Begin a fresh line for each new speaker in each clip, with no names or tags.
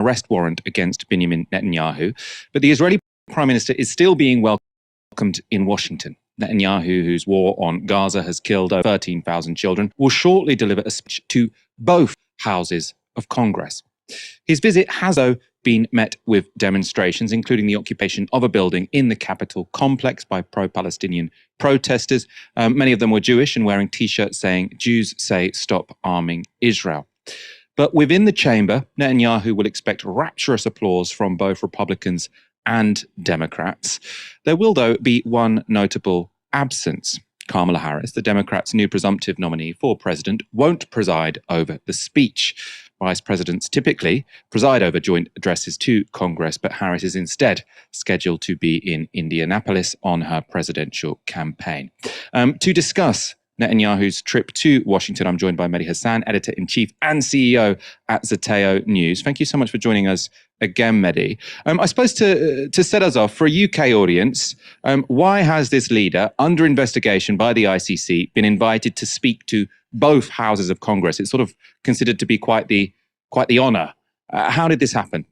arrest warrant against Benjamin Netanyahu. But the Israeli Prime Minister is still being welcomed in Washington. Netanyahu, whose war on Gaza has killed over 13,000 children, will shortly deliver a speech to both houses of Congress. His visit has, though, been met with demonstrations, including the occupation of a building in the Capitol complex by pro-Palestinian protesters. Many of them were Jewish and wearing T-shirts saying, "Jews say stop arming Israel." But within the chamber, Netanyahu will expect rapturous applause from both Republicans and Democrats. There will, though, be one notable absence. Kamala Harris, the Democrats' new presumptive nominee for president, won't preside over the speech. Vice presidents typically preside over joint addresses to Congress, but Harris is instead scheduled to be in Indianapolis on her presidential campaign. To discuss Netanyahu's trip to Washington, I'm joined by Mehdi Hasan, editor-in-chief and CEO at Zeteo News. Thank you so much for joining us again, Mehdi. I suppose to set us off, for a UK audience, why has this leader, under investigation by the ICC, been invited to speak to both houses of Congress? It's sort of considered to be quite the honour. How did this happen?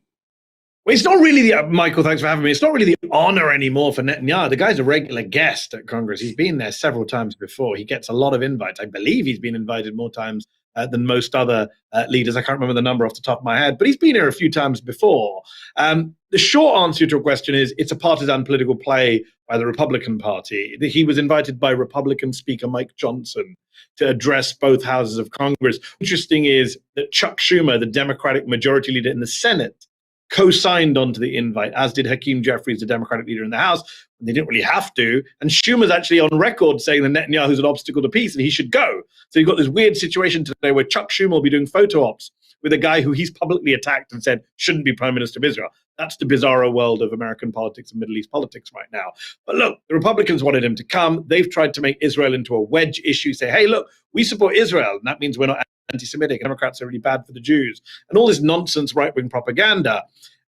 Well, it's not really Michael, thanks for having me. It's not really the honor anymore for Netanyahu. The guy's a regular guest at Congress. He's been there several times before. He gets a lot of invites. I believe he's been invited more times than most other leaders. I can't remember the number off the top of my head, but he's been here a few times before. The short answer to your question is it's a partisan political play by the Republican Party. He was invited by Republican Speaker Mike Johnson to address both houses of Congress. Interesting is that Chuck Schumer, the Democratic majority leader in the Senate, co-signed onto the invite, as did Hakeem Jeffries, the Democratic leader in the House. They didn't really have to. And Schumer's actually on record saying that Netanyahu's an obstacle to peace and he should go. So you've got this weird situation today where Chuck Schumer will be doing photo ops with a guy who he's publicly attacked and said shouldn't be Prime Minister of Israel. That's the bizarro world of American politics and Middle East politics right now. But look, the Republicans wanted him to come. They've tried to make Israel into a wedge issue, say, hey, look, we support Israel. And that means we're not anti-Semitic. Democrats are really bad for the Jews. And all this nonsense right-wing propaganda.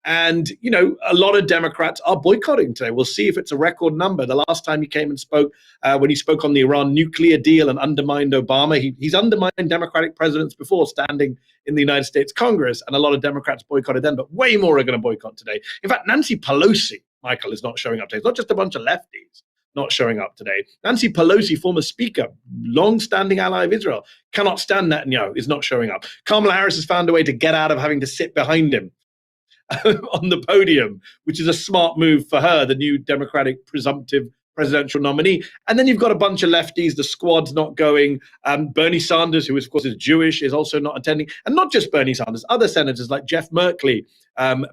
And, you know, a lot of Democrats are boycotting today. We'll see if it's a record number. The last time he came and spoke, when he spoke on the Iran nuclear deal and undermined Obama, he's undermined Democratic presidents before standing in the United States Congress, and a lot of Democrats boycotted then, but way more are going to boycott today. In fact, Nancy Pelosi, Michael, is not showing up today. It's not just a bunch of lefties not showing up today. Nancy Pelosi, former speaker, long-standing ally of Israel, cannot stand Netanyahu, is not showing up. Kamala Harris has found a way to get out of having to sit behind him on the podium, which is a smart move for her, the new Democratic presumptive presidential nominee. And then you've got a bunch of lefties, the squad's not going. Bernie Sanders, who of course is Jewish, is also not attending. And not just Bernie Sanders, other senators like Jeff Merkley,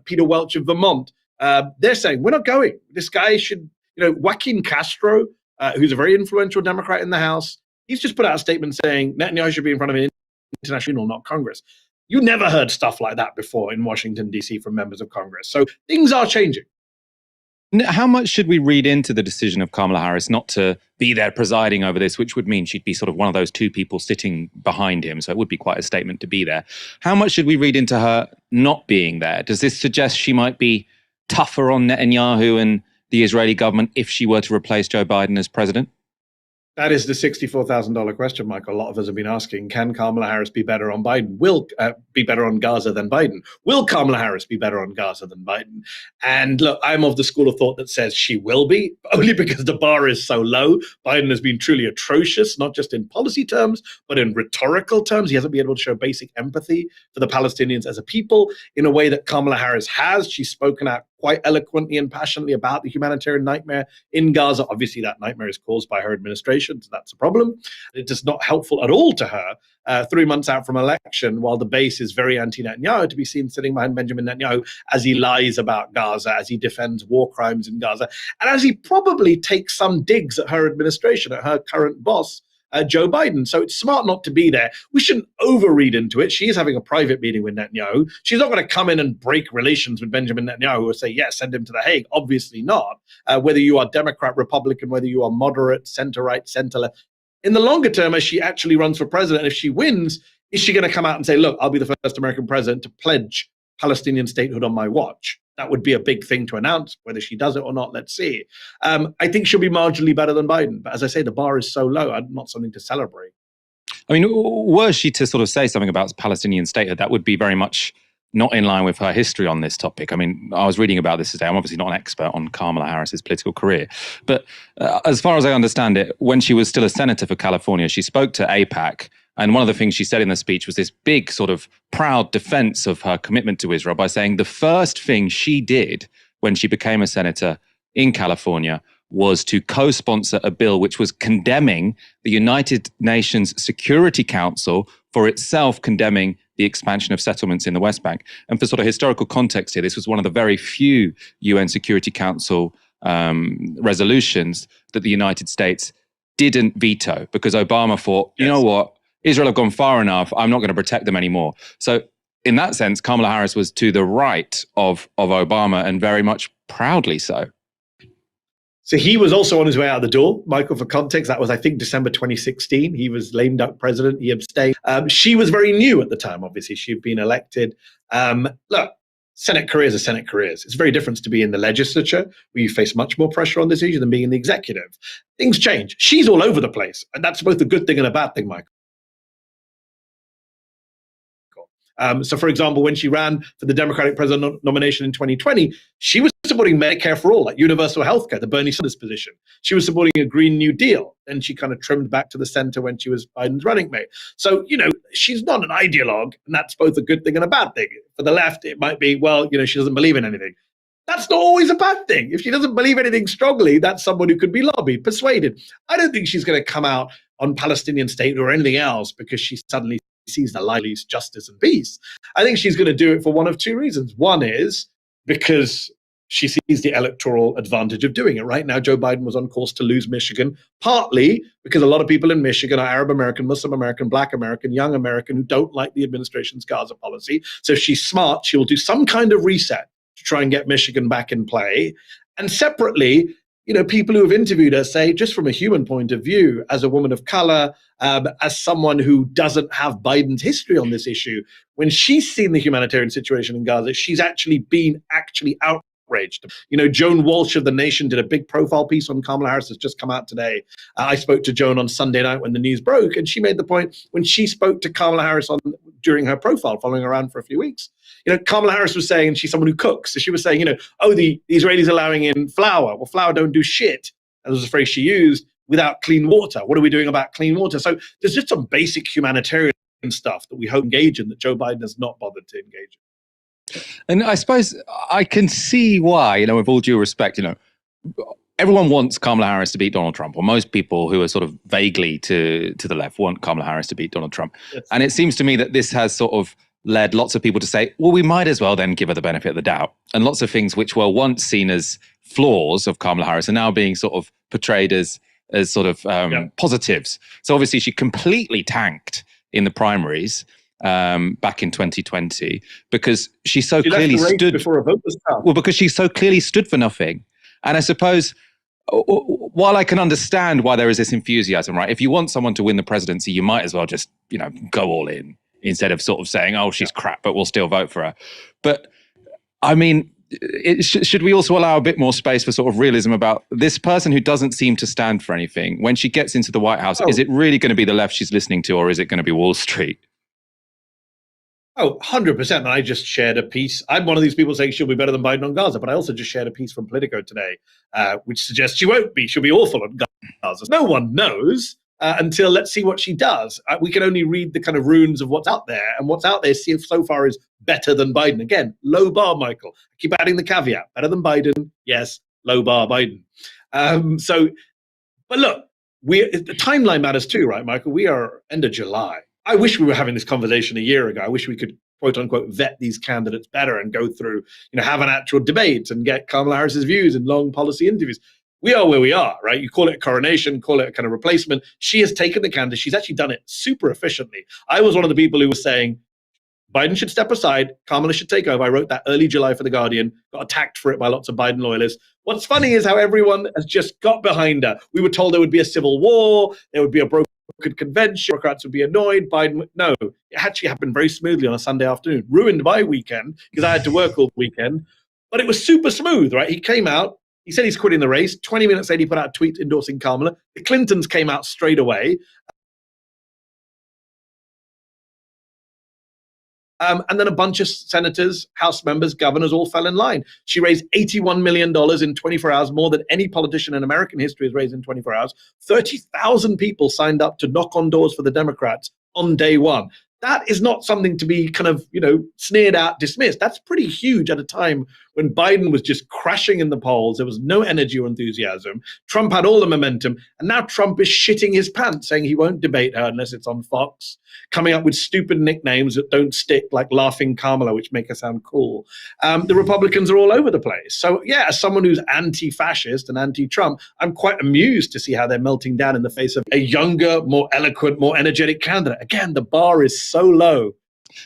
Peter Welch of Vermont, they're saying, we're not going. This guy should, Joaquin Castro, who's a very influential Democrat in the House, he's just put out a statement saying Netanyahu should be in front of an international, not Congress. You never heard stuff like that before in Washington, D.C. from members of Congress. So things are changing.
How much should we read into the decision of Kamala Harris not to be there presiding over this, which would mean she'd be sort of one of those two people sitting behind him? So it would be quite a statement to be there. How much should we read into her not being there? Does this suggest she might be tougher on Netanyahu and the Israeli government if she were to replace Joe Biden as president?
That is the $64,000 question, Michael. A lot of us have been asking, can Kamala Harris be better on Biden? Will be better on Gaza than Biden? Will Kamala Harris be better on Gaza than Biden? And look, I'm of the school of thought that says she will be, only because the bar is so low. Biden has been truly atrocious, not just in policy terms, but in rhetorical terms. He hasn't been able to show basic empathy for the Palestinians as a people in a way that Kamala Harris has. She's spoken out quite eloquently and passionately about the humanitarian nightmare in Gaza. Obviously, that nightmare is caused by her administration, so that's a problem. It is not helpful at all to her 3 months out from election, while the base is very anti-Netanyahu, to be seen sitting behind Benjamin Netanyahu as he lies about Gaza, as he defends war crimes in Gaza, and as he probably takes some digs at her administration, at her current boss, Joe Biden. So it's smart not to be there. We shouldn't overread into it. She is having a private meeting with Netanyahu. She's not going to come in and break relations with Benjamin Netanyahu or say, yes, send him to The Hague. Obviously not. Whether you are Democrat, Republican, whether you are moderate, center-right, center-left. In the longer term, as she actually runs for president, if she wins, is she going to come out and say, look, I'll be the first American president to pledge Palestinian statehood on my watch? That would be a big thing to announce. Whether she does it or not, let's see. I think she'll be marginally better than Biden. But as I say, the bar is so low, not something to celebrate.
I mean, were she to sort of say something about Palestinian statehood, that would be very much not in line with her history on this topic. I mean, I was reading about this today. I'm obviously not an expert on Kamala Harris's political career, but as far as I understand it, when she was still a senator for California, she spoke to AIPAC. And one of the things she said in the speech was this big sort of proud defense of her commitment to Israel by saying the first thing she did when she became a senator in California was to co-sponsor a bill which was condemning the United Nations Security Council for itself condemning the expansion of settlements in the West Bank. And for sort of historical context here, this was one of the very few UN Security Council resolutions that the United States didn't veto because Obama thought, you know what, Israel have gone far enough, I'm not going to protect them anymore. So in that sense, Kamala Harris was to the right of Obama, and very much proudly so.
So he was also on his way out the door, Michael, for context. That was, I think, December 2016. He was lame duck president. He abstained. She was very new at the time, obviously. She'd been elected. Look, Senate careers are Senate careers. It's very different to be in the legislature, where you face much more pressure on this issue, than being in the executive. Things change. She's all over the place. And that's both a good thing and a bad thing, Michael. So, for example, when she ran for the Democratic president nomination in 2020, she was supporting Medicare for all, like universal health care, the Bernie Sanders position. She was supporting a Green New Deal. Then she kind of trimmed back to the center when she was Biden's running mate. So, she's not an ideologue, and that's both a good thing and a bad thing. For the left, it might be, well, she doesn't believe in anything. That's not always a bad thing. If she doesn't believe anything strongly, that's someone who could be lobbied, persuaded. I don't think she's going to come out on Palestinian state or anything else because she suddenly sees the light, justice and peace. I think she's going to do it for one of two reasons. One is because she sees the electoral advantage of doing it. Right now, Joe Biden was on course to lose Michigan, partly because a lot of people in Michigan are Arab American, Muslim American, Black American, young American who don't like the administration's Gaza policy. So if she's smart, she'll do some kind of reset to try and get Michigan back in play. And separately, people who have interviewed her say, just from a human point of view, as a woman of color, as someone who doesn't have Biden's history on this issue, when she's seen the humanitarian situation in Gaza, she's actually been outraged. Joan Walsh of The Nation did a big profile piece on Kamala Harris that's just come out today. I spoke to Joan on Sunday night when the news broke, and she made the point when she spoke to Kamala Harris during her profile, following her around for a few weeks. Kamala Harris was saying, and she's someone who cooks, so she was saying, the Israelis are allowing in flour. Well, flour don't do shit. That was the phrase she used, without clean water. What are we doing about clean water? So there's just some basic humanitarian stuff that we hope engage in that Joe Biden has not bothered to engage in.
And I suppose I can see why, with all due respect, everyone wants Kamala Harris to beat Donald Trump, or most people who are sort of vaguely to the left want Kamala Harris to beat Donald Trump. Yes. And it seems to me that this has sort of led lots of people to say, well, we might as well then give her the benefit of the doubt. And lots of things which were once seen as flaws of Kamala Harris are now being sort of portrayed as sort of positives. So obviously she completely tanked in the primaries back in 2020 because she clearly stood
before a vote was cast.
Well, because she so clearly stood for nothing. And I suppose while I can understand why there is this enthusiasm, right? If you want someone to win the presidency, you might as well just, go all in instead of sort of saying, oh, she's crap, but we'll still vote for her. But I mean, should we also allow a bit more space for sort of realism about this person who doesn't seem to stand for anything? When she gets into the White House, is it really going to be the left she's listening to, or is it going to be Wall Street?
Oh, 100%. And I just shared a piece. I'm one of these people saying she'll be better than Biden on Gaza, but I also just shared a piece from Politico today, which suggests she won't be. She'll be awful on Gaza. No one knows until let's see what she does. We can only read the kind of runes of what's out there. And what's out there so far is better than Biden. Again, low bar, Michael. I keep adding the caveat. Better than Biden. Yes, low bar Biden. But look, the timeline matters too, right, Michael? We are end of July. I wish we were having this conversation a year ago. I wish we could, quote unquote, vet these candidates better and go through, have an actual debate and get Kamala Harris's views in long policy interviews. We are where we are, right? You call it a coronation, call it a kind of replacement. She has taken the candidacy. She's actually done it super efficiently. I was one of the people who was saying Biden should step aside, Kamala should take over. I wrote that early July for The Guardian, got attacked for it by lots of Biden loyalists. What's funny is how everyone has just got behind her. We were told there would be a civil war, there would be a broken convention, Democrats would be annoyed. No, it actually happened very smoothly on a Sunday afternoon. Ruined my weekend because I had to work all weekend, but it was super smooth, right? He came out, he said he's quitting the race. 20 minutes later, he put out a tweet endorsing Kamala. The Clintons came out straight away. And then a bunch of senators, House members, governors all fell in line. She raised $81 million in 24 hours, more than any politician in American history has raised in 24 hours. 30,000 people signed up to knock on doors for the Democrats on day one. That is not something to be kind of, sneered at, dismissed. That's pretty huge at a time when Biden was just crashing in the polls. There was no energy or enthusiasm. Trump had all the momentum. And now Trump is shitting his pants, saying he won't debate her unless it's on Fox, coming up with stupid nicknames that don't stick, like Laughing Kamala, which make her sound cool. The Republicans are all over the place. So, yeah, as someone who's anti-fascist and anti-Trump, I'm quite amused to see how they're melting down in the face of a younger, more eloquent, more energetic candidate. Again, the bar is so low.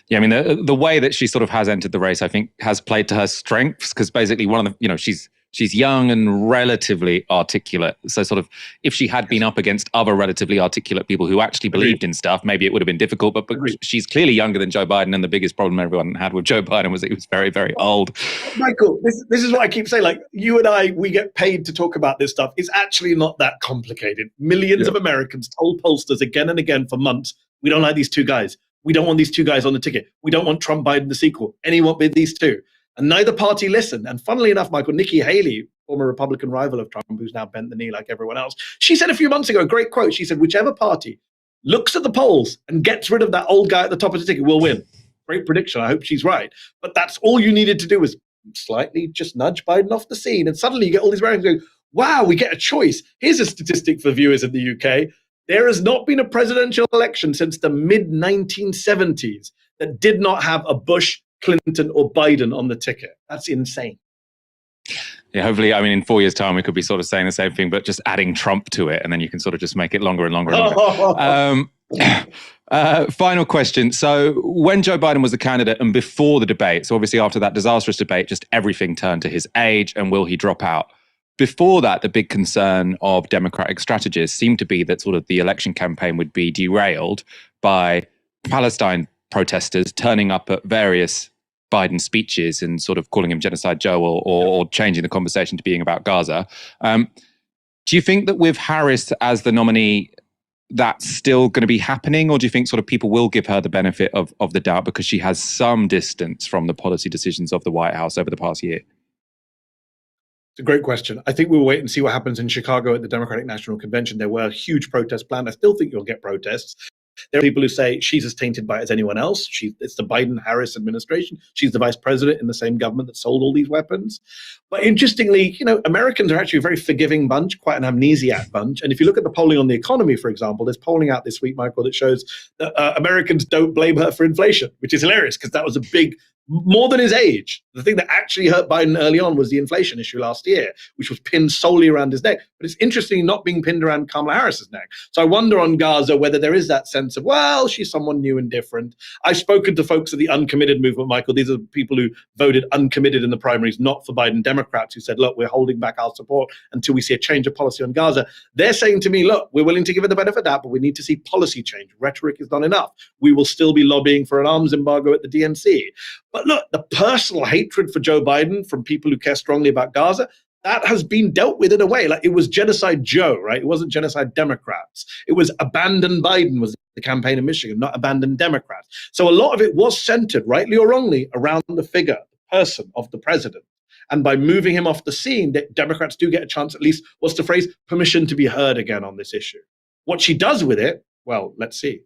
Yeah, I mean, the way that she sort of has entered the race, I think, has played to her strengths, because basically one of the, she's young and relatively articulate. So sort of if she had been up against other relatively articulate people who actually believed in stuff, maybe it would have been difficult. But she's clearly younger than Joe Biden. And the biggest problem everyone had with Joe Biden was that he was very, very old.
Michael, this is what I keep saying. Like, you and I, we get paid to talk about this stuff. It's actually not that complicated. Millions of Americans told pollsters again and again for months, we don't like these two guys. We don't want these two guys on the ticket. We don't want Trump Biden the sequel. Anyone but these two. And neither party listened. And funnily enough, Michael, Nikki Haley, former Republican rival of Trump, who's now bent the knee like everyone else, she said a few months ago, a great quote. She said, whichever party looks at the polls and gets rid of that old guy at the top of the ticket will win. Great prediction. I hope she's right. But that's all you needed to do was slightly just nudge Biden off the scene. And suddenly you get all these Americans going, wow, we get a choice. Here's a statistic for viewers in the UK. There has not been a presidential election since the mid-1970s that did not have a Bush, Clinton, or Biden on the ticket. That's insane.
Yeah, hopefully, I mean, in 4 years' time, we could be sort of saying the same thing, but just adding Trump to it, and then you can sort of just make it longer and longer and longer. Final question. So when Joe Biden was the candidate and before the debate, so obviously after that disastrous debate, just everything turned to his age and will he drop out? Before that, the big concern of Democratic strategists seemed to be that sort of the election campaign would be derailed by Palestine protesters turning up at various Biden speeches and sort of calling him Genocide Joe or changing the conversation to being about Gaza. Do you think that with Harris as the nominee, that's still going to be happening? Or do you think sort of people will give her the benefit of the doubt because she has some distance from the policy decisions of the White House over the past year?
It's a great question. I think we'll wait and see what happens in Chicago at the Democratic National Convention. There were huge protests planned. I still think you'll get protests. There are people who say she's as tainted by it as anyone else. It's the Biden-Harris administration. She's the vice president in the same government that sold all these weapons. But interestingly, Americans are actually a very forgiving bunch, quite an amnesiac bunch. And if you look at the polling on the economy, for example, there's polling out this week, Michael, that shows that Americans don't blame her for inflation, which is hilarious because that was a big, more than his age. The thing that actually hurt Biden early on was the inflation issue last year, which was pinned solely around his neck. But it's interesting not being pinned around Kamala Harris's neck. So I wonder on Gaza whether there is that sense of, well, she's someone new and different. I've spoken to folks of the uncommitted movement, Michael. These are people who voted uncommitted in the primaries, not for Biden Democrats, who said, look, we're holding back our support until we see a change of policy on Gaza. They're saying to me, look, we're willing to give it the benefit of that, but we need to see policy change. Rhetoric is not enough. We will still be lobbying for an arms embargo at the DNC. But look, the personal hatred for Joe Biden from people who care strongly about Gaza, that has been dealt with in a way. Like, it was Genocide Joe, right? It wasn't Genocide Democrats. It was Abandon Biden was the campaign in Michigan, not Abandon Democrats. So a lot of it was centered, rightly or wrongly, around the figure, the person of the president. And by moving him off the scene, Democrats do get a chance, at least, what's the phrase, permission to be heard again on this issue. What she does with it, well, let's see.